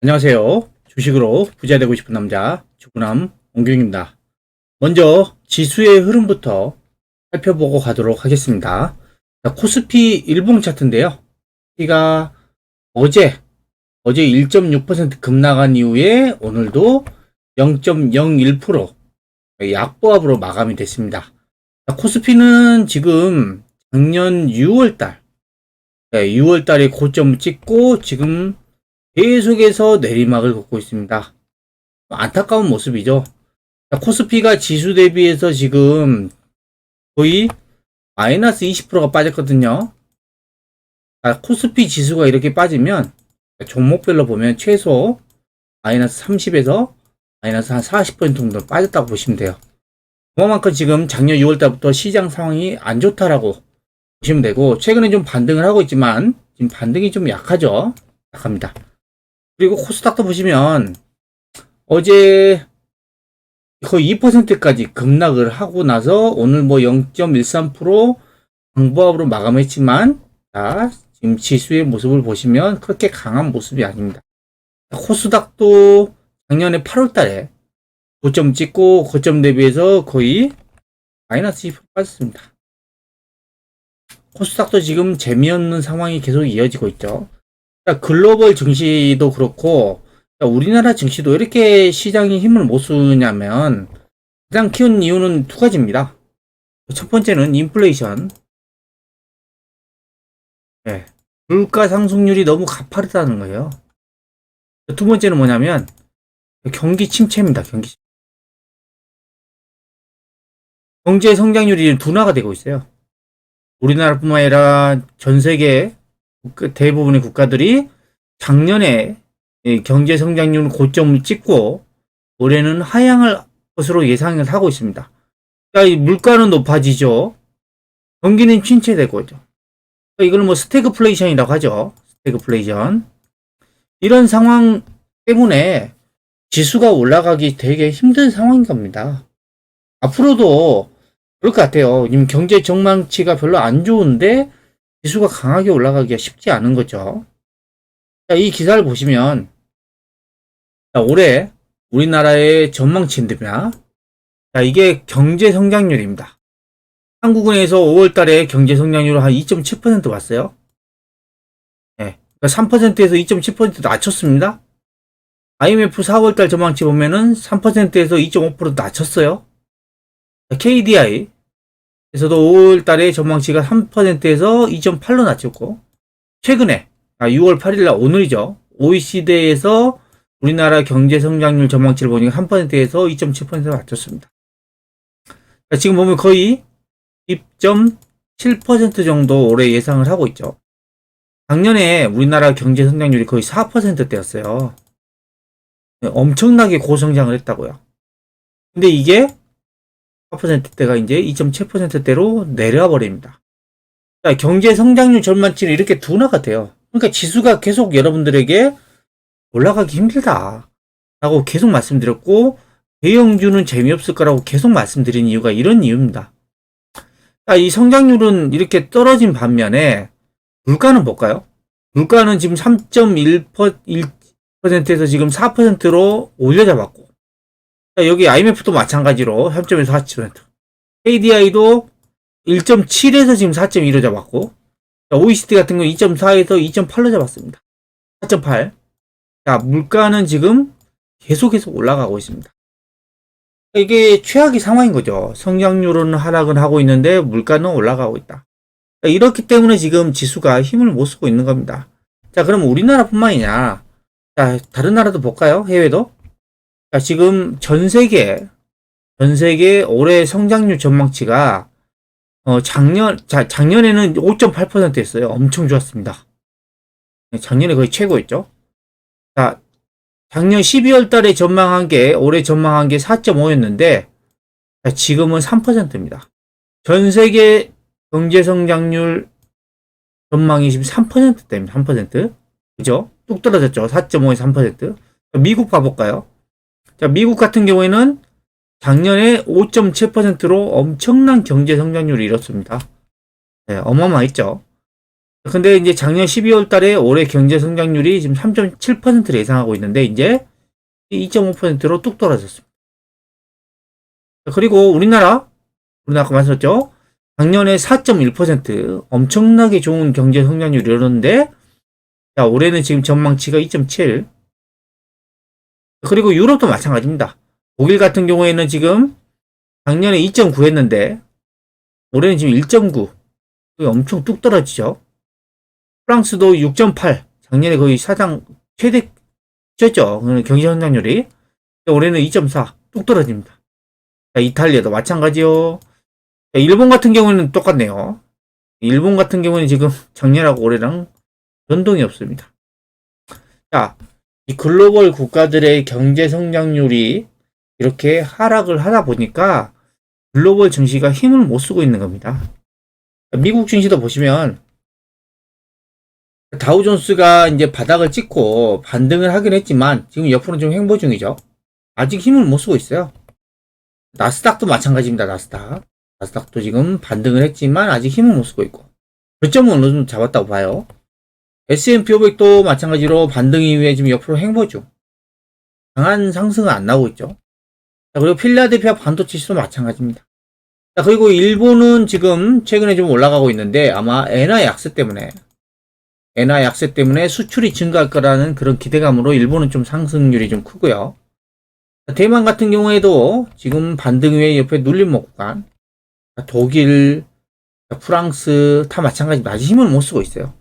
안녕하세요. 주식으로 부자 되고 싶은 남자 주구남 원경입니다. 먼저 지수의 흐름부터 살펴보고 가도록 하겠습니다. 자, 코스피 일봉 차트인데요. 이가 어제 1.6% 급락한 이후에 오늘도 0.01% 약보합으로 마감이 됐습니다. 자, 코스피는 지금 작년 6월달 6월달에 고점을 찍고 지금 계속해서 내리막을 걷고 있습니다. 안타까운 모습이죠. 코스피가 지수 대비해서 지금 거의 마이너스 20%가 빠졌거든요. 코스피 지수가 이렇게 빠지면 종목별로 보면 최소 마이너스 30에서 마이너스 한 40% 정도 빠졌다고 보시면 돼요. 그만큼 지금 작년 6월달부터 시장 상황이 안 좋다라고 보시면 되고, 최근에 좀 반등을 하고 있지만 지금 반등이 좀 약하죠. 약합니다. 그리고 코스닥도 보시면 어제 거의 2%까지 급락을 하고 나서 오늘 뭐 0.13% 방보합으로 마감했지만, 자, 지금 지수의 모습을 보시면 그렇게 강한 모습이 아닙니다. 코스닥도 작년에 8월 달에 고점 찍고 고점 대비해서 거의 마이너스 2% 빠졌습니다. 코스닥도 지금 재미없는 상황이 계속 이어지고 있죠. 글로벌 증시도 그렇고 우리나라 증시도 이렇게 시장이 힘을 못 쓰냐면 가장 큰 이유는 두 가지입니다. 첫 번째는 인플레이션. 네. 물가 상승률이 너무 가파르다는 거예요. 두 번째는 뭐냐면 경기 침체입니다. 경제 성장률이 둔화가 되고 있어요. 우리나라뿐만 아니라 전 세계 대부분의 국가들이 작년에 경제 성장률 고점을 찍고 올해는 하향할 것으로 예상을 하고 있습니다. 그러니까 물가는 높아지죠. 경기는 침체되고 있죠. 이걸 뭐 스태그플레이션이라고 하죠. 스태그플레이션. 이런 상황 때문에 지수가 올라가기 되게 힘든 상황인 겁니다. 앞으로도 그럴 것 같아요. 지금 경제 전망치가 별로 안 좋은데 지수가 강하게 올라가기가 쉽지 않은 거죠. 자, 이 기사를 보시면 올해 우리나라의 전망치입니다. 자, 이게 경제 성장률입니다. 한국은행에서 5월 달에 경제 성장률을 한 2.7% 봤어요. 네, 그러니까 3%에서 2.7% 낮췄습니다. IMF 4월 달 전망치 보면은 3%에서 2.5% 낮췄어요. KDI 에서도 5월 달에 전망치가 3%에서 2.8로 낮췄고, 최근에 6월 8일 날 오늘이죠. OECD에서 우리나라 경제 성장률 전망치를 보니까 3%에서 2.7% 낮췄습니다. 지금 보면 거의 2.7% 정도 올해 예상을 하고 있죠. 작년에 우리나라 경제 성장률이 거의 4%대였어요. 엄청나게 고성장을 했다고요. 근데 이게 4%대가 이제 2.7%대로 내려와 버립니다. 경제 성장률 전망치는 이렇게 둔화가 돼요. 그러니까 지수가 계속 여러분들에게 올라가기 힘들다 라고 계속 말씀드렸고, 대형주는 재미없을 거라고 계속 말씀드린 이유가 이런 이유입니다. 이 성장률은 이렇게 떨어진 반면에 물가는 볼까요? 물가는 지금 3.1%에서 지금 4%로 올려잡았고, 여기 IMF도 마찬가지로 3.1에서 4%, KDI도 1.7에서 지금 4.2로 잡았고, OECD 같은 건 2.4에서 2.8로 잡았습니다. 4.8. 자, 물가는 지금 계속 올라가고 있습니다. 이게 최악의 상황인 거죠. 성장률은 하락은 하고 있는데 물가는 올라가고 있다. 이렇기 때문에 지금 지수가 힘을 못 쓰고 있는 겁니다. 자, 그럼 우리나라뿐만이냐? 자, 다른 나라도 볼까요? 해외도? 자, 지금 전 세계 올해 성장률 전망치가 작년에는 5.8%였어요. 엄청 좋았습니다. 작년에 거의 최고였죠. 자, 작년 12월 달에 전망한 게, 올해 전망한 게 4.5였는데, 지금은 3%입니다. 전 세계 경제 성장률 전망이 지금 3%대입니다. 3%. 그죠? 뚝 떨어졌죠. 4.5에서 3%. 미국 봐볼까요? 자, 미국 같은 경우에는 작년에 5.7%로 엄청난 경제 성장률을 이뤘습니다. 네, 어마어마했죠. 근데 이제 작년 12월 달에 올해 경제 성장률이 지금 3.7%를 예상하고 있는데 이제 2.5%로 뚝 떨어졌습니다. 그리고 우리나라 아까 말씀드렸죠? 작년에 4.1% 엄청나게 좋은 경제 성장률이 이러는데 자, 올해는 지금 전망치가 2.7. 그리고 유럽도 마찬가지입니다. 독일 같은 경우에는 지금 작년에 2.9 했는데 올해는 지금 1.9. 엄청 뚝 떨어지죠. 프랑스도 6.8. 작년에 거의 사상 최대였죠. 경제 성장률이. 올해는 2.4. 뚝 떨어집니다. 자, 이탈리아도 마찬가지요. 자, 일본 같은 경우는 똑같네요. 일본 같은 경우는 지금 작년하고 올해랑 변동이 없습니다. 자, 이 글로벌 국가들의 경제 성장률이 이렇게 하락을 하다 보니까 글로벌 증시가 힘을 못 쓰고 있는 겁니다. 미국 증시도 보시면 다우존스가 이제 바닥을 찍고 반등을 하긴 했지만 지금 옆으로 좀 횡보 중이죠. 아직 힘을 못 쓰고 있어요. 나스닥도 마찬가지입니다. 나스닥도 지금 반등을 했지만 아직 힘을 못 쓰고 있고 저점은 어느 정도 잡았다고 봐요. S&P 500도 마찬가지로 반등 이후에 지금 옆으로 횡보 중. 강한 상승은 안 나오고 있죠. 자, 그리고 필라델피아 반도체 지수도 마찬가지입니다. 자, 그리고 일본은 지금 최근에 좀 올라가고 있는데 아마 엔화 약세 때문에 수출이 증가할 거라는 그런 기대감으로 일본은 좀 상승률이 좀 크고요. 대만 같은 경우에도 지금 반등 후에 옆에 눌림목 구간, 독일, 프랑스 다 마찬가지입니다. 아직 힘을 못 쓰고 있어요.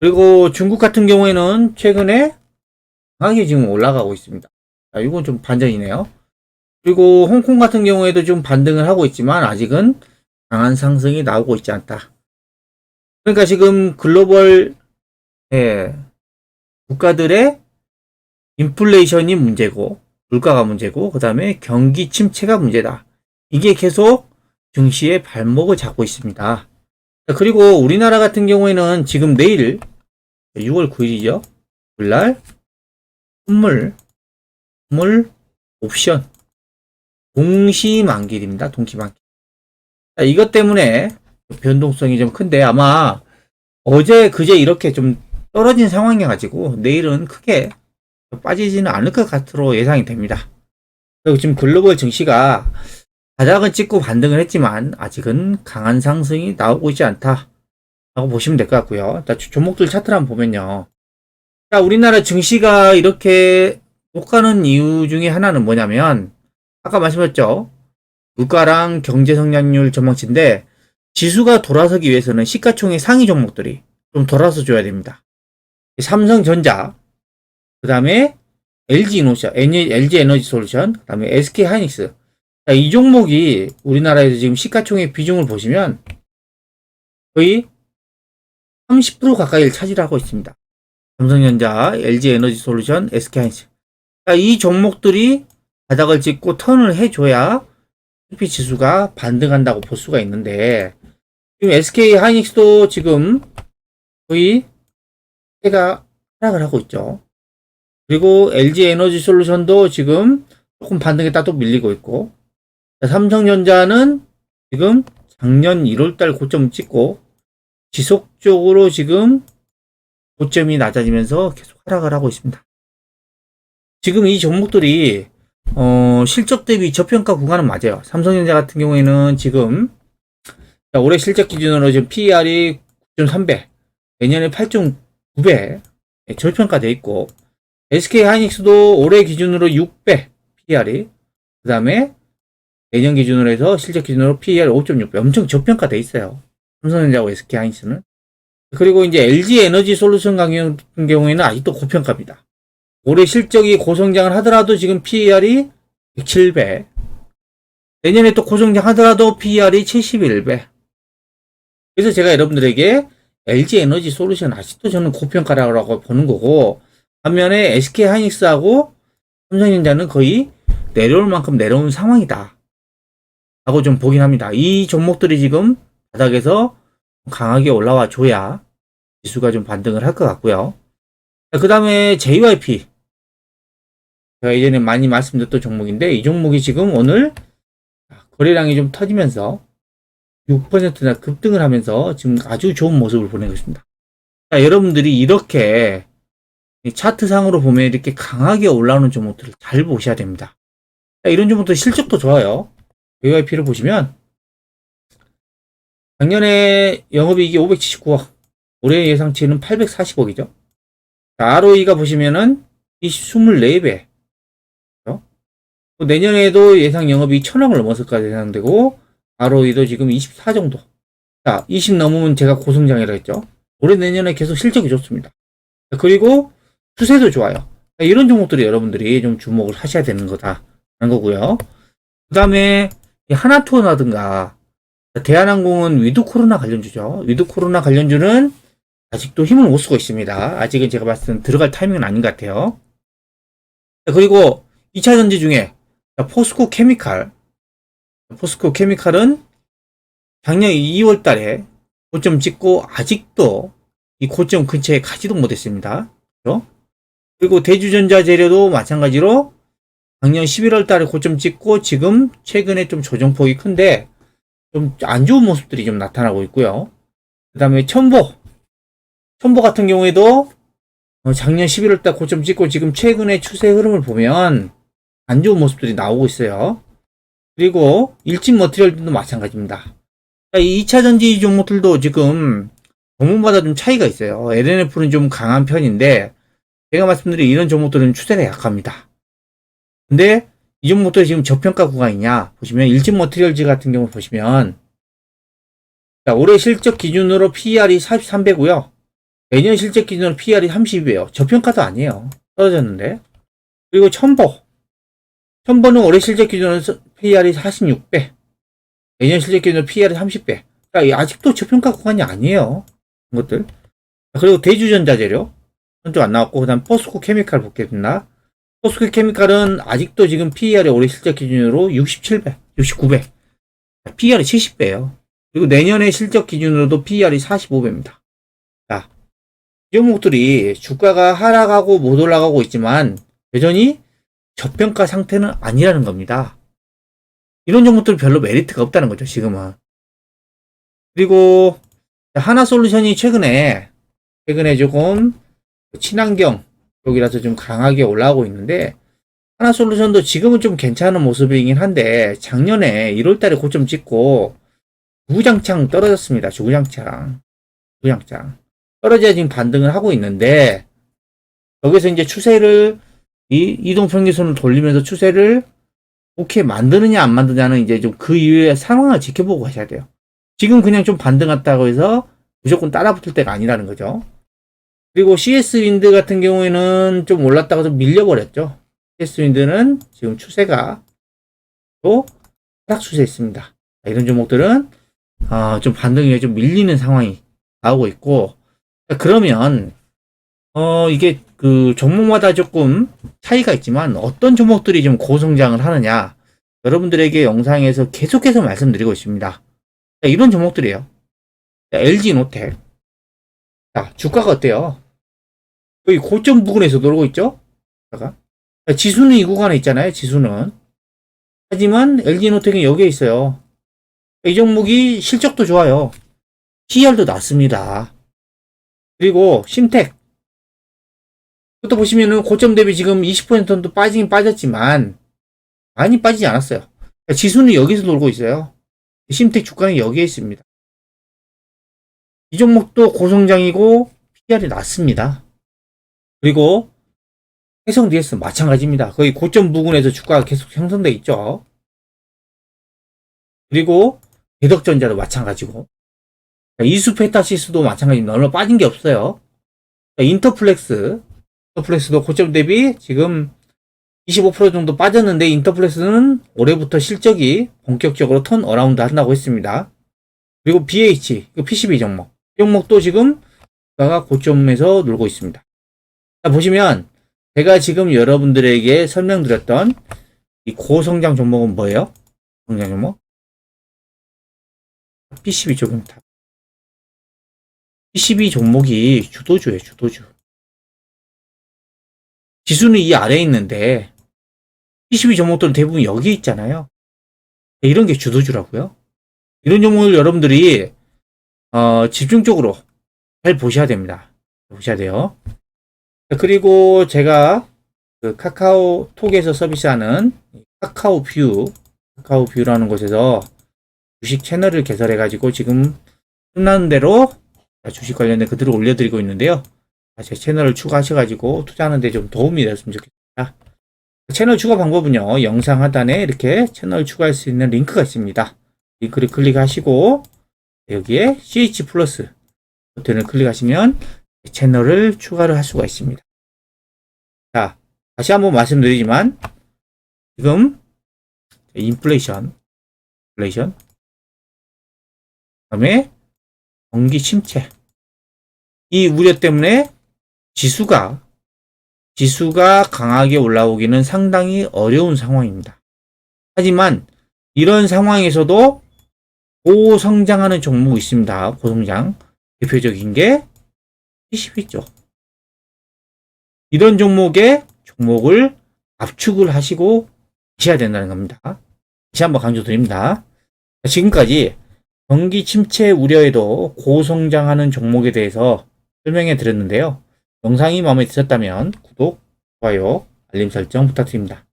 그리고 중국 같은 경우에는 최근에 강하게 지금 올라가고 있습니다. 자, 이건 좀 반전이네요. 그리고 홍콩 같은 경우에도 좀 반등을 하고 있지만 아직은 강한 상승이 나오고 있지 않다. 그러니까 지금 글로벌 국가들의 인플레이션이 문제고 물가가 문제고 그 다음에 경기 침체가 문제다. 이게 계속 증시의 발목을 잡고 있습니다. 그리고 우리나라 같은 경우에는 지금 내일 6월 9일이죠. 그날 선물 옵션 동시만기입니다. 동시만기. 이것 때문에 변동성이 좀 큰데 아마 어제 그제 이렇게 좀 떨어진 상황이어 가지고 내일은 크게 빠지지는 않을 것 같으로 예상이 됩니다. 그리고 지금 글로벌 증시가 바닥은 찍고 반등을 했지만 아직은 강한 상승이 나오고 있지 않다 라고 보시면 될 것 같고요. 자, 종목들 차트를 한번 보면요. 자, 우리나라 증시가 이렇게 못가는 이유 중에 하나는 뭐냐면 아까 말씀드렸죠. 물가랑 경제 성장률 전망치인데 지수가 돌아서기 위해서는 시가총액 상위 종목들이 좀 돌아서 줘야 됩니다. 삼성전자, 그 다음에 LG이노션, LG에너지솔루션, 그 다음에 SK하이닉스. 자, 이 종목이 우리나라에서 지금 시가총액 비중을 보시면 거의 30% 가까이를 차지하고 있습니다. 삼성전자, LG에너지솔루션, SK하이닉스. 자, 이 종목들이 바닥을 찍고 턴을 해줘야 S&P 지수가 반등한다고 볼 수가 있는데 지금 SK하이닉스도 지금 거의 해가 하락을 하고 있죠. 그리고 LG에너지솔루션도 지금 조금 반등했다 또 밀리고 있고 삼성전자는 지금 작년 1월달 고점을 찍고 지속적으로 지금 고점이 낮아지면서 계속 하락을 하고 있습니다. 지금 이 종목들이 실적 대비 저평가 구간은 맞아요. 삼성전자 같은 경우에는 지금 올해 실적 기준으로 지금 PER이 9.3배, 내년에 8.9배 저평가되어 있고 SK하이닉스도 올해 기준으로 6배 PER이 그 다음에 내년 기준으로 해서 실적 기준으로 PER 5.6배 엄청 저평가되어 있어요. 삼성전자하고 SK하이닉스는. 그리고 이제 LG에너지솔루션 같은 경우에는 아직도 고평가입니다. 올해 실적이 고성장을 하더라도 지금 PER이 107배. 내년에 또 고성장 하더라도 PER이 71배. 그래서 제가 여러분들에게 LG에너지솔루션 아직도 저는 고평가라고 보는 거고, 반면에 SK하이닉스하고 삼성전자는 거의 내려올 만큼 내려온 상황이다. 라고 좀 보긴 합니다. 이 종목들이 지금 바닥에서 강하게 올라와 줘야 지수가 좀 반등을 할 것 같고요. 그 다음에 JYP. 제가 예전에 많이 말씀드렸던 종목인데 이 종목이 지금 오늘 거래량이 좀 터지면서 6%나 급등을 하면서 지금 아주 좋은 모습을 보내고 있습니다. 자, 여러분들이 이렇게 이 차트상으로 보면 이렇게 강하게 올라오는 종목들을 잘 보셔야 됩니다. 자, 이런 종목들 실적도 좋아요. VYP를 보시면 작년에 영업이익이 579억, 올해 예상치는 840억이죠. ROE가 보시면은 24배. 내년에도 예상 영업이 1000억을 넘었을까 예상되고, ROE도 지금 24 정도. 자, 20 넘으면 제가 고성장이라 했죠. 올해 내년에 계속 실적이 좋습니다. 그리고 추세도 좋아요. 이런 종목들이 여러분들이 좀 주목을 하셔야 되는 거다라는 거고요. 그 다음에 하나투어라든가 대한항공은 위드 코로나 관련주죠. 위드 코로나 관련주는 아직도 힘을 못 쓰고 있습니다. 아직은 제가 봤을 때는 들어갈 타이밍은 아닌 것 같아요. 그리고 2차 전지 중에 포스코 케미칼. 포스코 케미칼은 작년 2월 달에 고점 찍고 아직도 이 고점 근처에 가지도 못했습니다. 그렇죠? 그리고 대주전자 재료도 마찬가지로 작년 11월 달에 고점 찍고 지금 최근에 좀 조정폭이 큰데 좀 안 좋은 모습들이 좀 나타나고 있고요. 그 다음에 첨보 같은 경우에도 작년 11월 달 고점 찍고 지금 최근에 추세 흐름을 보면 안 좋은 모습들이 나오고 있어요. 그리고 일진 머티리얼도 마찬가지입니다. 이 2차 전지 종목들도 지금 종목마다 좀 차이가 있어요. LNF는 좀 강한 편인데 제가 말씀드린 이런 종목들은 추세가 약합니다. 근데 이 종목들이 지금 저평가 구간이냐 보시면 일진 머티리얼즈 같은 경우 보시면 올해 실적 기준으로 PER이 43배고요. 내년 실적 기준으로 PER이 32배예요. 저평가도 아니에요. 떨어졌는데. 그리고 첨보는 올해 실적 기준으로 PER이 46배. 내년 실적 기준으로 PER이 30배. 그러니까 아직도 저평가 구간이 아니에요. 이것들. 그리고 대주전자재료. 좀 안 나왔고, 그 다음 포스코 케미칼 볼게 됐나? 포스코 케미칼은 아직도 지금 PER이 올해 실적 기준으로 67배, 69배. PER이 70배예요. 그리고 내년에 실적 기준으로도 PER이 45배입니다. 자, 이 종목들이 주가가 하락하고 못 올라가고 있지만 여전히 저평가 상태는 아니라는 겁니다. 이런 종목들 별로 메리트가 없다는 거죠, 지금은. 그리고 하나솔루션이 최근에 조금 친환경 쪽이라서 좀 강하게 올라오고 있는데 하나솔루션도 지금은 좀 괜찮은 모습이긴 한데 작년에 1월 달에 고점 찍고 주구장창 떨어졌습니다. 주구장창 떨어져야 지금 반등을 하고 있는데 여기서 이제 추세를 이동평균선을 돌리면서 추세를 오케이 만드느냐 안 만드냐는 이제 좀 그 이후의 상황을 지켜보고 가셔야 돼요. 지금 그냥 좀 반등 왔다고 해서 무조건 따라붙을 때가 아니라는 거죠. 그리고 CS 윈드 같은 경우에는 좀 올랐다가 좀 밀려버렸죠. CS 윈드는 지금 추세가 또 하락 추세에 있습니다. 이런 종목들은 좀 반등이 좀 밀리는 상황이 나오고 있고 그러면 이게 그 종목마다 조금 차이가 있지만 어떤 종목들이 좀 고성장을 하느냐 여러분들에게 영상에서 계속해서 말씀드리고 있습니다. 이런 종목들이에요. LG노텍. 자, 주가가 어때요? 여기 고점 부근에서 놀고 있죠? 지수는 이 구간에 있잖아요. 지수는. 하지만 LG노텍은 여기에 있어요. 이 종목이 실적도 좋아요. PER도 낮습니다. 그리고 신텍. 그것도 보시면은 고점 대비 지금 20% 정도 빠지긴 빠졌지만 많이 빠지지 않았어요. 지수는 여기서 놀고 있어요. 신텍 주가는 여기에 있습니다. 이 종목도 고성장이고 PER이 낮습니다. 그리고 해성 DS 마찬가지입니다. 거의 고점 부근에서 주가가 계속 형성돼 있죠. 그리고 대덕전자도 마찬가지고 이수페타시스도 마찬가지입니다. 얼마 빠진 게 없어요. 인터플렉스도 고점 대비 지금 25% 정도 빠졌는데 인터플렉스는 올해부터 실적이 본격적으로 턴 어라운드 한다고 했습니다. 그리고 BH, PCB 종목. 이 종목도 지금 주가가 고점에서 놀고 있습니다. 자, 보시면 제가 지금 여러분들에게 설명드렸던 이 고성장 종목은 뭐예요? 성장 종목? PCB 쪽입니다. PCB 종목이 주도주예요, 주도주. 지수는 이 아래에 있는데 PCB 종목들은 대부분 여기 있잖아요. 이런 게 주도주라고요. 이런 종목을 여러분들이 집중적으로 잘 보셔야 됩니다. 보셔야 돼요. 그리고 제가 그 카카오톡에서 서비스하는 카카오뷰라는 곳에서 주식 채널을 개설해가지고 지금 끝나는 대로 주식 관련된 그대로 올려드리고 있는데요. 제 채널을 추가하셔가지고 투자하는데 좀 도움이 되었으면 좋겠습니다. 채널 추가 방법은요, 영상 하단에 이렇게 채널 추가할 수 있는 링크가 있습니다. 링크를 클릭하시고 여기에 CH 플러스 버튼을 클릭하시면 채널을 추가를 할 수가 있습니다. 자, 다시 한번 말씀드리지만 지금 인플레이션 그다음에 경기 침체 이 우려 때문에 지수가 강하게 올라오기는 상당히 어려운 상황입니다. 하지만 이런 상황에서도 고성장하는 종목이 있습니다. 고성장 대표적인 게 PCB죠. 이런 종목을 압축을 하시고 하셔야 된다는 겁니다. 다시 한번 강조드립니다. 지금까지 경기 침체 우려에도 고성장하는 종목에 대해서 설명해 드렸는데요. 영상이 마음에 드셨다면 구독, 좋아요, 알림 설정 부탁드립니다.